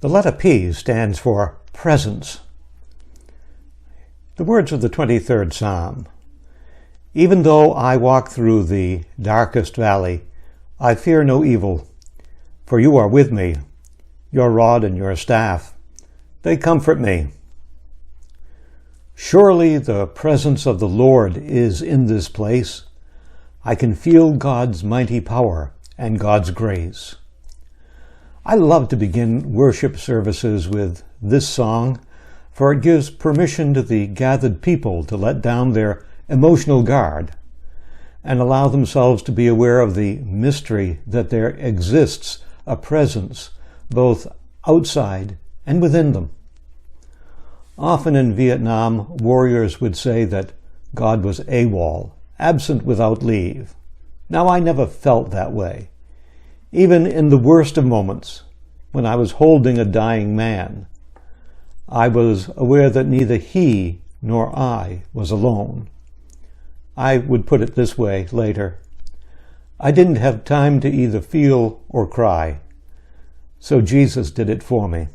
The letter P stands for presence. The words of the 23rd Psalm. Even though I walk through the darkest valley, I fear no evil, for you are with me. Your rod and your staff, they comfort me. Surely the presence of the Lord is in this place. I can feel God's mighty power and God's grace. I love to begin worship services with this song, for it gives permission to the gathered people to let down their emotional guard and allow themselves to be aware of the mystery that there exists a presence both outside and within them. Often in Vietnam, warriors would say that God was AWOL, absent without leave. Now, I never felt that way. Even in the worst of moments, when I was holding a dying man, I was aware that neither he nor I was alone. I would put it this way later. I didn't have time to either feel or cry, so Jesus did it for me.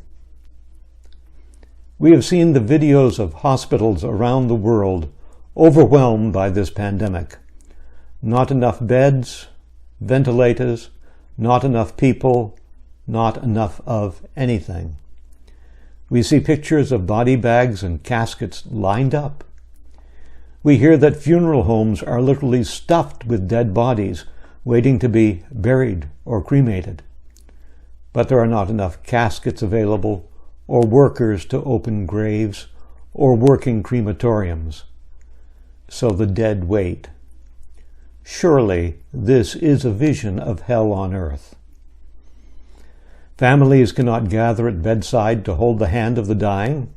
We have seen the videos of hospitals around the world overwhelmed by this pandemic. Not enough beds, ventilators, not enough people, not enough of anything. We see pictures of body bags and caskets lined up. We hear that funeral homes are literally stuffed with dead bodies waiting to be buried or cremated. But there are not enough caskets available, or workers to open graves, or working crematoriums. So the dead wait. Surely this is a vision of hell on earth. Families cannot gather at bedside to hold the hand of the dying,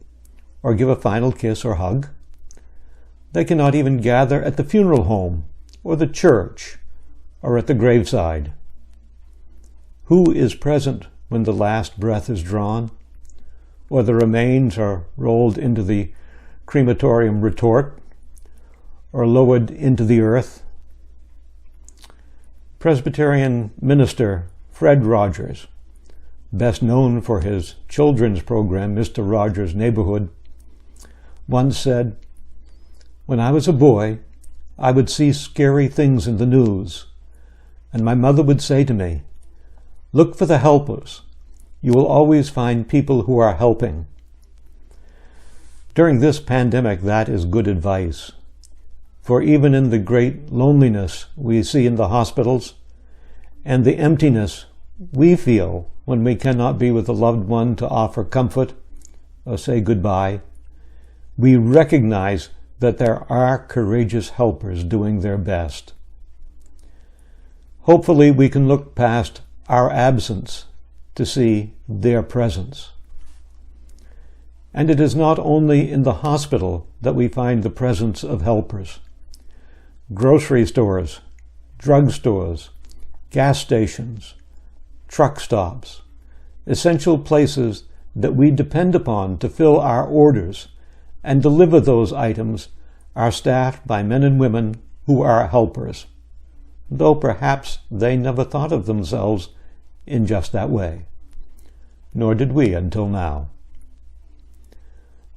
or give a final kiss or hug. They cannot even gather at the funeral home, or the church, or at the graveside. Who is present when the last breath is drawn, or the remains are rolled into the crematorium retort, or lowered into the earth? Presbyterian minister Fred Rogers, best known for his children's program, Mr. Rogers' Neighborhood, once said, "When I was a boy, I would see scary things in the news, and my mother would say to me, 'Look for the helpers. You will always find people who are helping.'" During this pandemic, that is good advice. For even in the great loneliness we see in the hospitals, and the emptiness we feel when we cannot be with a loved one to offer comfort or say goodbye, we recognize that there are courageous helpers doing their best. Hopefully we can look past our absence to see their presence. And it is not only in the hospital that we find the presence of helpers. Grocery stores, drugstores, gas stations, truck stops, essential places that we depend upon to fill our orders and deliver those items are staffed by men and women who are helpers, though perhaps they never thought of themselves in just that way. Nor did we until now.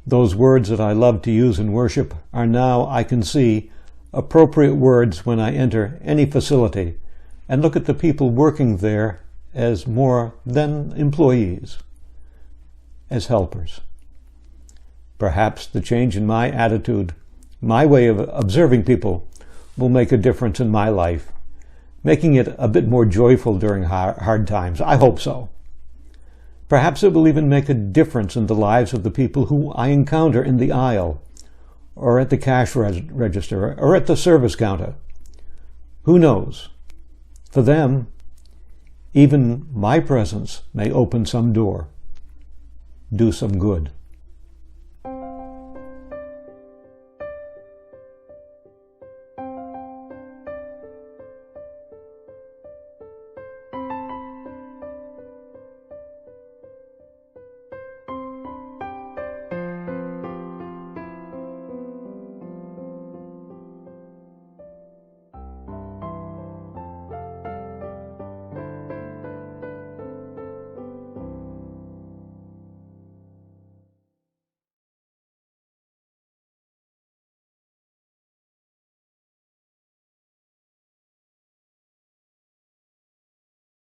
Those words that I love to use in worship are now, I can see, appropriate words when I enter any facility and look at the people working there as more than employees, as helpers. Perhaps the change in my attitude, my way of observing people, will make a difference in my life, making it a bit more joyful during hard times. I hope so. Perhaps it will even make a difference in the lives of the people who I encounter in the aisle, or at the cash register, or at the service counter. Who knows? For them, even my presence may open some door, do some good.